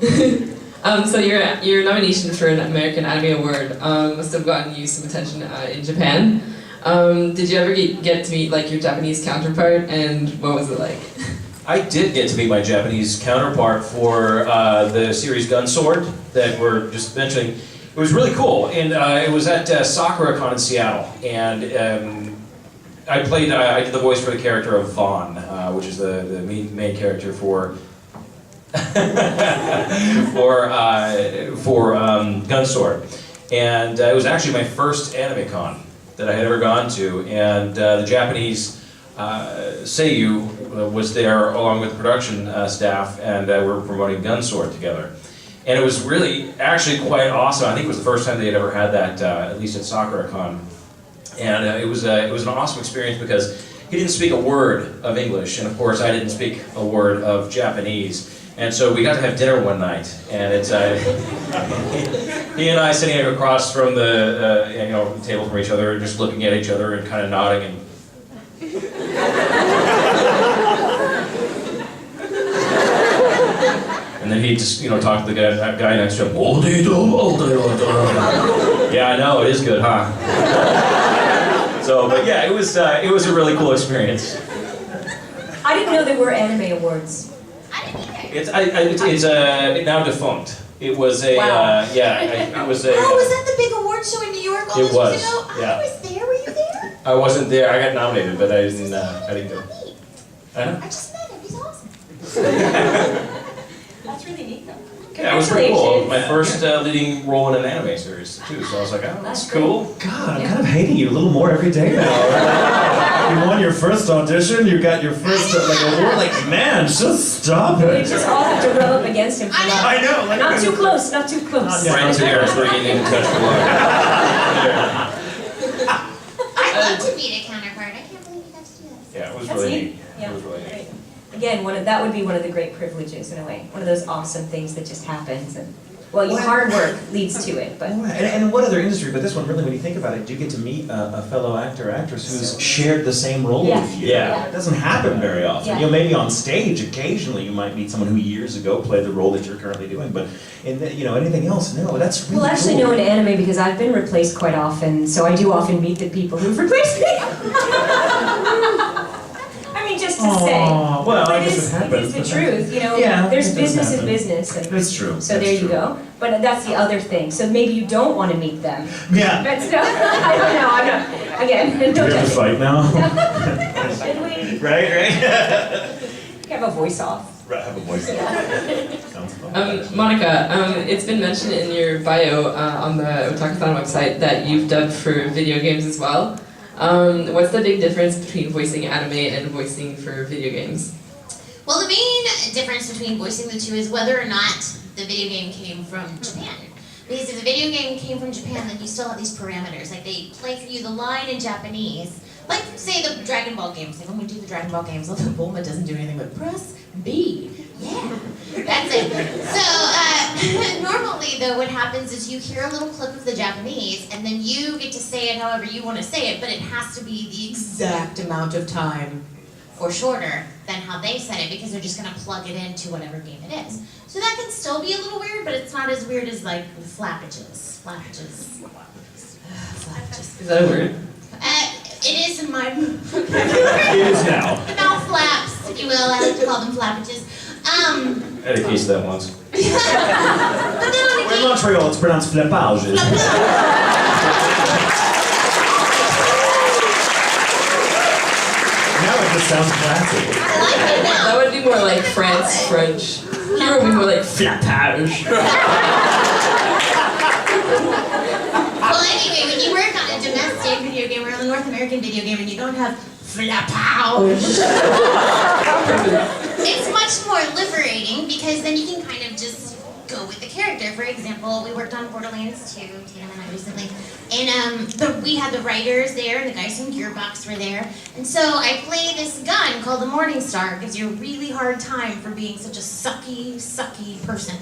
So your nomination for an American Anime Award must have gotten you some attention in Japan. Did you ever get to meet like your Japanese counterpart, and what was it like? I did get to meet my Japanese counterpart for the series Gunsword that we're just mentioning. It was really cool, and it was at Sakura-Con in Seattle, and I did the voice for the character of Vaughn, which is the main character for Gunsword, and it was actually my first anime con that I had ever gone to, and the Japanese Seiyu was there along with the production staff, and we were promoting Gunsword together. And it was really, actually quite awesome. I think it was the first time they had ever had that, at least at Sakura-Con. And it was an awesome experience because he didn't speak a word of English, and of course I didn't speak a word of Japanese. And so we got to have dinner one night, and it's he and I sitting across from the table from each other, just looking at each other and kind of nodding and. And then he'd just, talk to that guy next to him. Yeah, I know, it is good, huh? So, but yeah, it was a really cool experience. I didn't know there were anime awards. I didn't either. It's now defunct. It was a, wow. It was a... Oh, was that the big award show in New York all those years ago? Yeah. I was there, were you there? I wasn't there, I got nominated, but I didn't go. I just met him, he's awesome. That's really neat, though. Yeah, it was pretty cool. My first leading role in an anime series, too, so I was like, oh, that's cool. God, I'm kind of hating you a little more every day now. You won your first audition, you got your first award, man, just stop We it. just all have to rub up against him for that. I know. Not too close, not too close. Friends here is bringing in touch with love. I'd love to meet a counterpart. I can't believe you got to do that. Yeah, it was That's really neat. neat. Yeah. It was really neat. Right. Again, that would be one of the great privileges in a way. One of those awesome things that just happens, and your hard work leads to it. But And in what other industry, but this one really, when you think about it, do you get to meet a fellow actor or actress who's shared the same role with you? Yeah. It doesn't happen very often. Yeah. Maybe on stage, occasionally you might meet someone who years ago played the role that you're currently doing, but in anything else, no, that's really well, actually, cool. no, in anime because I've been replaced quite often, so I do often meet the people who've replaced me. I mean, just to say. Well, but I guess it happens. It's the truth, Yeah, there's it does business is happen. business. And That's true. so there you go. But that's the other thing. So maybe you don't want to meet them. Yeah. But still, I don't know. I'm not. Again, don't Do we have judge to fight now? Should we? Right. Have a voice off. Right, have a voice. Sounds fun. Monica, it's been mentioned in your bio on the Otakuthon website that you've dubbed for video games as well. What's the big difference between voicing anime and voicing for video games? Well, the main difference between voicing the two is whether or not the video game came from Japan. Because if the video game came from Japan, then you still have these parameters. Like, they play for you the line in Japanese. Like, say, the Dragon Ball games. Like, when we do the Dragon Ball games, Bulma doesn't do anything but press B. Yeah, that's it. So, normally, though, what happens is you hear a little clip of the Japanese, and then you get to say it however you want to say it, but it has to be the exact amount of time or shorter than how they said it, because they're just going to plug it into whatever game it is. So that can still be a little weird, but it's not as weird as, like, flappages. Flappages. Is that a word? It is in my It is now. the mouth flaps, if you will. I like to call them flappages. I had a case of that once. But then on a We're in game, Montreal, it's pronounced flappage. Now it just sounds classy. I like it now. That would be more like France, French. Here would be more like flappage. Well, anyway, when you work on a domestic video game or a North American video game and you don't have flappage, it's much more liberating because then you can kind of just go with the character. For example, we worked on Borderlands 2, Tatum and I recently, and we had the writers there and the guys from Gearbox were there, and so I play this gun called the Morningstar. It gives you a really hard time for being such a sucky person.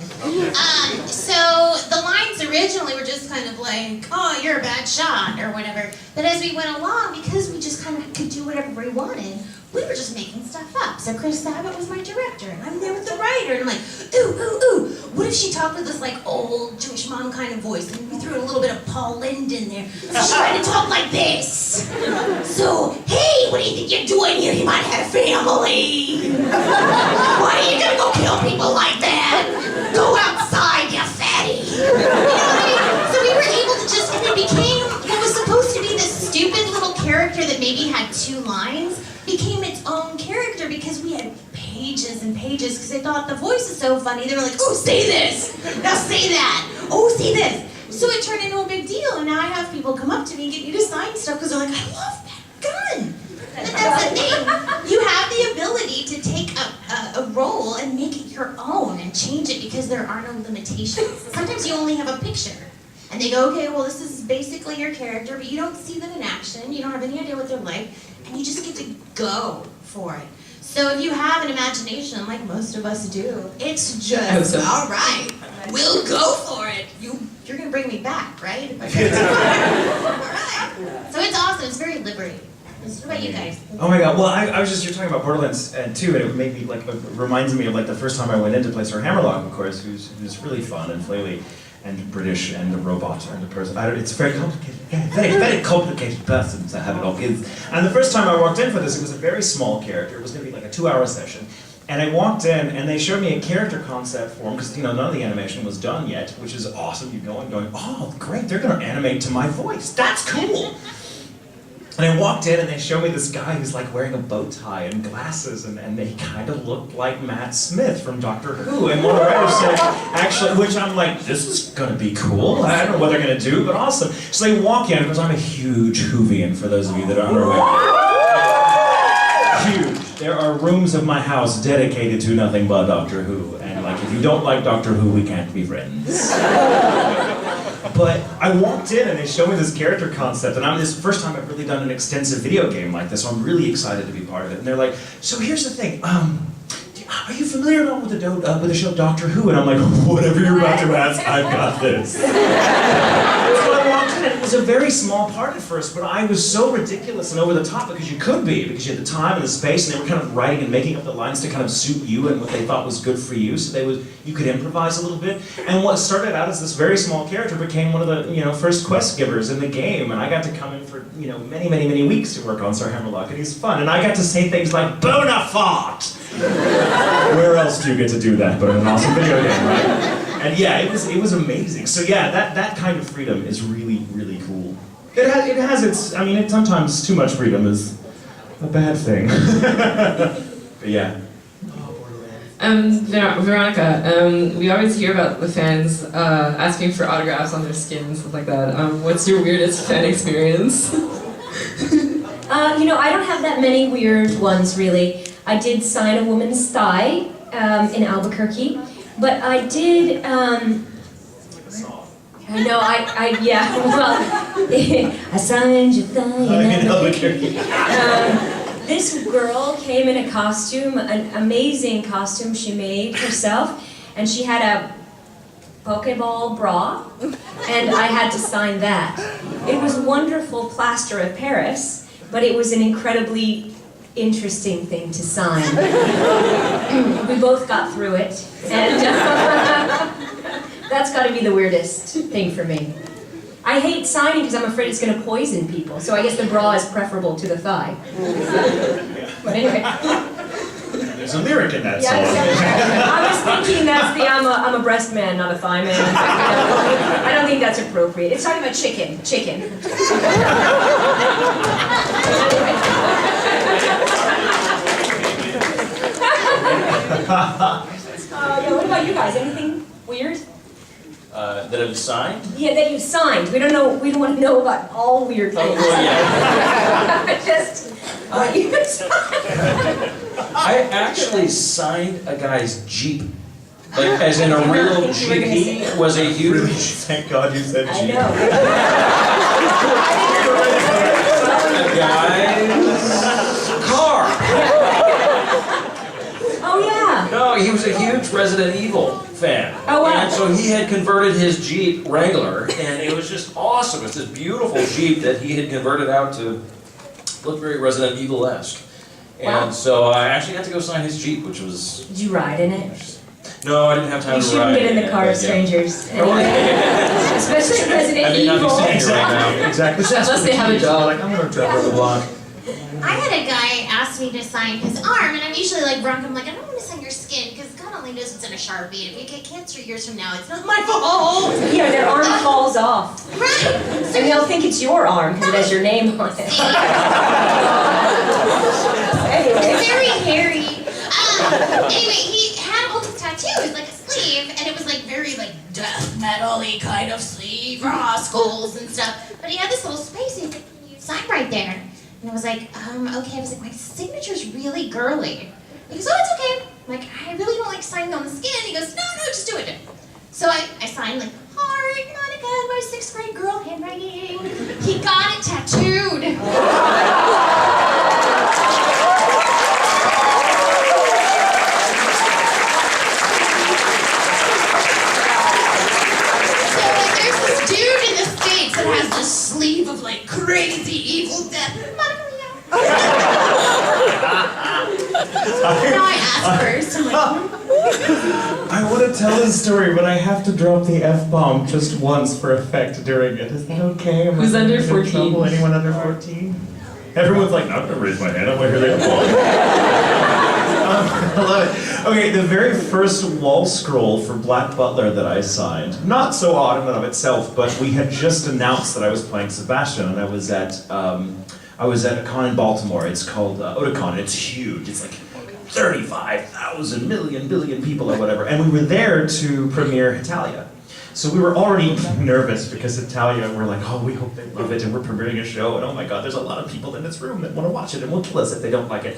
So the lines are originally were just kind of like, oh, you're a bad shot, or whatever. But as we went along, because we just kind of could do whatever we wanted, we were just making stuff up. So Chris Sabat was my director, and I'm there with the writer, and I'm like, ooh, what if she talked with this like old Jewish mom kind of voice, and we threw a little bit of Paul Lynde in there. So she tried to talk like this. So, hey, what do you think you're doing here? You might have a family. Why are you gonna go kill people like that? Go outside, you fatty. You know what I mean? So we were able to just, and it became, what was supposed to be this stupid little character that maybe had 2 lines, became its own character because we had pages and pages because they thought the voice is so funny. They were like, oh, say this. Now say that. Oh, say this. So it turned into a big deal, and now I have people come up to me and get me to sign stuff because they're like, I love that gun. But that's the thing. You have the ability to take a role and make it your own and change it because there are no limitations. Sometimes you only have a picture. And they go, okay, well, this is basically your character, but you don't see them in action. You don't have any idea what they're like. And you just get to go for it. So if you have an imagination, like most of us do, it's just, all right, we'll go for it. You're going to bring me back, right? All right. So it's awesome. It's very liberating. What about you guys? Oh my god, well, I was just, you're talking about Borderlands 2, and it made me, like, it reminds me of, like, the first time I went in to play Sir Hammerlock, of course, who's really fun and flaily, and British, and a robot, and a person. It's a very complicated, very complicated person to have it all kids. And the first time I walked in for this, it was a very small character. It was going to be like a 2-hour session. And I walked in, and they showed me a character concept form, because, you know, none of the animation was done yet, which is awesome. You go and going, oh, great, they're going to animate to my voice. That's cool. And I walked in and they showed me this guy who's like wearing a bow tie and glasses, and they kind of looked like Matt Smith from Doctor Who. And one of the writers said, actually, which I'm like, this is gonna be cool. I don't know what they're gonna do, but awesome. So they walk in, because I'm a huge Whovian, for those of you that are unaware. Huge. There are rooms of my house dedicated to nothing but Doctor Who. And like, if you don't like Doctor Who, we can't be friends. But I walked in and they showed me this character concept, and this is the first time I've really done an extensive video game like this, so I'm really excited to be part of it. And they're like, so here's the thing, are you familiar at all with the show Doctor Who? And I'm like, whatever you're about to ask, I've got this. So I walked in and it was a very small part at first, but I was so ridiculous and over the top because you had the time and the space, and they were kind of writing and making up the lines to kind of suit you and what they thought was good for you, so you could improvise a little bit. And what started out as this very small character became one of the, you know, first quest givers in the game, and I got to come in for, you know, many, many, many weeks to work on Sir Hammerlock, and he's fun, and I got to say things like, Bonafide! Where else do you get to do that but in an awesome video game, right? And yeah, it was amazing. So yeah, that kind of freedom is really, really cool. It has its, I mean, sometimes too much freedom is a bad thing. But yeah. Veronica, we always hear about the fans asking for autographs on their skin and stuff like that. What's your weirdest fan experience? You know, I don't have that many weird ones, really. I did sign a woman's thigh in Albuquerque, but I did, yeah, well, I signed your thigh in Albuquerque. This girl came in a costume, an amazing costume she made herself, and she had a Pokeball bra, and I had to sign that. It was wonderful plaster of Paris, but it was an incredibly interesting thing to sign. We both got through it, and that's got to be the weirdest thing for me. I hate signing because I'm afraid it's going to poison people, so I guess the bra is preferable to the thigh. But anyway. There's a lyric in that song. Exactly. I was thinking that's the I'm a breast man, not a thigh man. I don't think that's appropriate. It's talking about chicken. Yeah, what about you guys? Anything weird? That I've signed? Yeah, that you signed. We don't want to know about all weird things. Oh, well, yeah. Just what you signed. I actually signed a guy's Jeep. Like, as in a real Jeep. He was a huge... Thank God you said I Jeep. know. A guy's car. Oh yeah. No, he was a huge Resident Evil fan. Oh wow. And so he had converted his Jeep Wrangler, and it was just awesome. It's this beautiful Jeep that he had converted out to look very Resident Evil-esque. And Wow. so I actually got to go sign his Jeep, which was... Did you ride in it? No, I didn't have time You to shouldn't ride. get in the car of Yeah. strangers. I wouldn't- Especially Resident I may not be Evil. saying it right now. Exactly. Unless they have a job. Like, I'm gonna drive around the block. I had a guy ask me to sign his arm, and I'm usually like, Bronk, I'm like, I don't want to sign your skin, because God only knows what's in a Sharpie. If you get cancer years from now, it's not my fault. Yeah, their arm falls off. Right. And they'll think it's your arm because it has your name on it. Anyway. Very hairy. Anyway, he had all these tattoos, like a sleeve, and it was like very like death metal-y kind of sleeve, skulls and stuff. But he had this little space, and he's like, can you sign right there? And I was like, okay. I was like, my signature's really girly. He goes, oh, it's okay. I'm like, I really don't like signing on the skin. He goes, no, just do it. So I signed like, heart, Monica, my 6th grade girl handwriting. He got it tattooed. That has this sleeve of like crazy evil death. Now I ask first. I'm like, I want to tell this story, but I have to drop the F-bomb just once for effect during it. Is that okay? Am I Who's under in 14? trouble? Anyone under 14? Everyone's like, I'm gonna raise my hand. I'm gonna hear the F-bomb. I love it. Okay, the very first wall scroll for Black Butler that I signed, not so odd in and of itself, but we had just announced that I was playing Sebastian, and I was at a con in Baltimore. It's called Otakuthon, and it's huge. It's like 35,000 billion people or whatever, and we were there to premiere Italia. So we were already nervous because Italia, we're like, oh, we hope they love it, and we're premiering a show, and oh my God, there's a lot of people in this room that want to watch it and will kill us if they don't like it.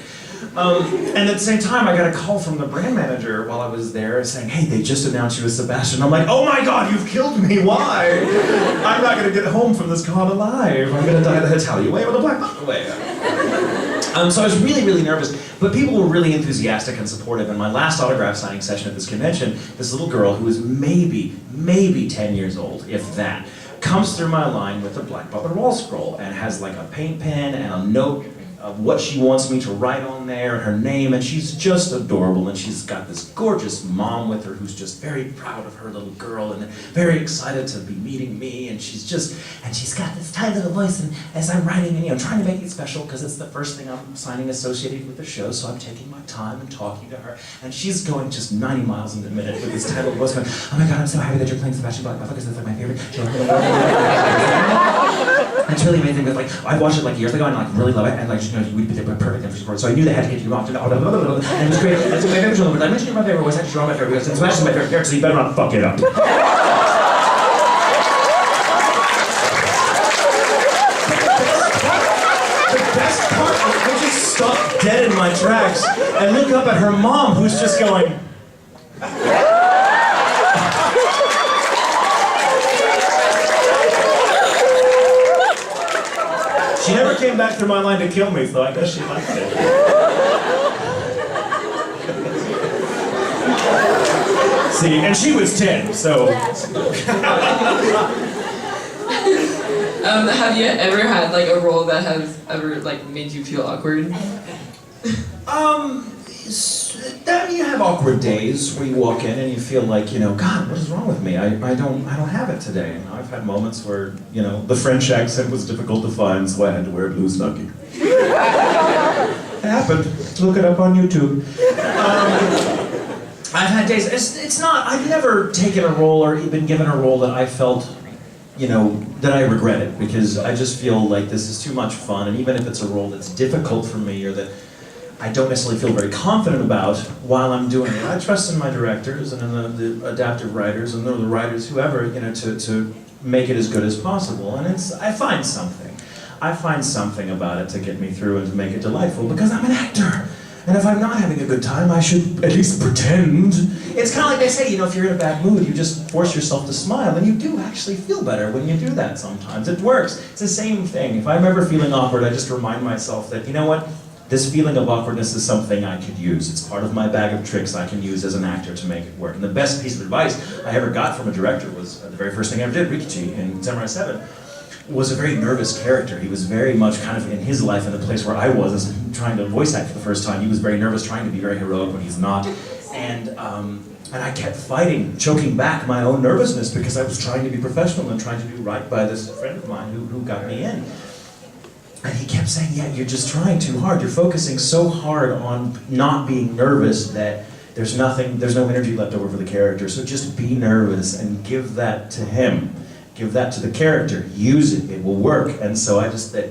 And at the same time, I got a call from the brand manager while I was there saying, hey, they just announced you as Sebastian. I'm like, oh my God, you've killed me, why? I'm not gonna get home from this con alive. I'm gonna die the Italia way or the Black Butler way. So I was really, really nervous, but people were really enthusiastic and supportive. And my last autograph signing session at this convention, this little girl who was maybe 10 years old, if that, comes through my line with a Black Butler wall scroll and has like a paint pen and a note of what she wants me to write on there and her name, and she's just adorable, and she's got this gorgeous mom with her who's just very proud of her little girl and very excited to be meeting me, and she's got this tight little voice, and as I'm writing, and I'm trying to make it special because it's the first thing I'm signing associated with the show, so I'm taking my time and talking to her, and she's going just 90 miles in a minute with this tight little voice going, oh my God, I'm so happy that you're playing Sebastian Black Butler because it's like my favorite show in the world. It's really amazing because like I watched it like years ago and like really love it, and like you would be the perfect info support. So I knew they had to get you off to and it was great. It's my favorite show, but I mentioned my favorite was actually my favorite because Sebastian's my favorite character, so you better not fuck it up. The best part is I just stop dead in my tracks and look up at her mom who's just going. She never came back through my line to kill me, so I guess she liked it. See, and she was 10, so... Have you ever had like a role that has ever like made you feel awkward? You have awkward days where you walk in and you feel like, God, what is wrong with me? I don't have it today. I've had moments where, the French accent was difficult to find, so I had to wear a blue snuggie. It happened. Look it up on YouTube. I've had days, I've never taken a role or been given a role that I felt, that I regretted, because I just feel like this is too much fun, and even if it's a role that's difficult for me or that I don't necessarily feel very confident about while I'm doing it, I trust in my directors and in the adaptive writers and the writers, whoever, to make it as good as possible, and I find something about it to get me through and to make it delightful, because I'm an actor. And if I'm not having a good time, I should at least pretend. It's kind of like they say, if you're in a bad mood, you just force yourself to smile, and you do actually feel better when you do that sometimes. It works. It's the same thing. If I'm ever feeling awkward, I just remind myself that, this feeling of awkwardness is something I could use. It's part of my bag of tricks I can use as an actor to make it work. And the best piece of advice I ever got from a director was the very first thing I ever did, Rikichi in Samurai 7, was a very nervous character. He was very much kind of in his life in the place where I was as trying to voice act for the first time. He was very nervous, trying to be very heroic when he's not. And I kept fighting, choking back my own nervousness because I was trying to be professional and trying to do right by this friend of mine who got me in. And he kept saying, yeah, you're just trying too hard. You're focusing so hard on not being nervous that there's no energy left over for the character. So just be nervous and give that to him. Give that to the character. Use it. It will work. And so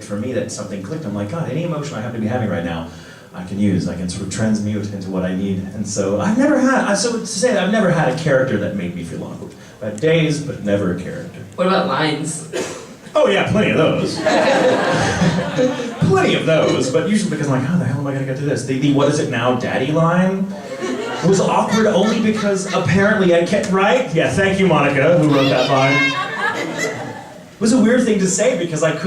for me, that something clicked. I'm like, God, any emotion I happen to be having right now, I can use. I can sort of transmute into what I need. And so I've never had a character that made me feel awkward. I had days, but never a character. What about lines? Oh yeah, plenty of those. Plenty of those, but usually because I'm like, how the hell am I gonna get to this? The what is it now, daddy line was awkward only because apparently I kept, right? Yeah, thank you, Monica, who wrote that line. It was a weird thing to say because I'm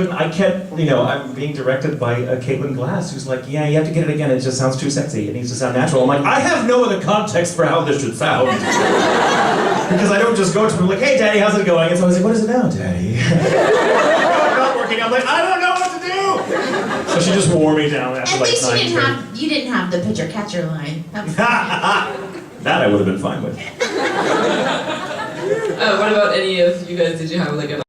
being directed by Caitlin Glass, who's like, yeah, you have to get it again, it just sounds too sexy, it needs to sound natural. I'm like, I have no other context for how this should sound. Because I don't just go to them like, hey daddy, how's it going? It's always like, what is it now, daddy? Not working, I'm like, I don't know what to do! So she just wore me down after At like least 9 you didn't have the pitcher catcher line. That I would have been fine with. What about any of you guys? Did you have like a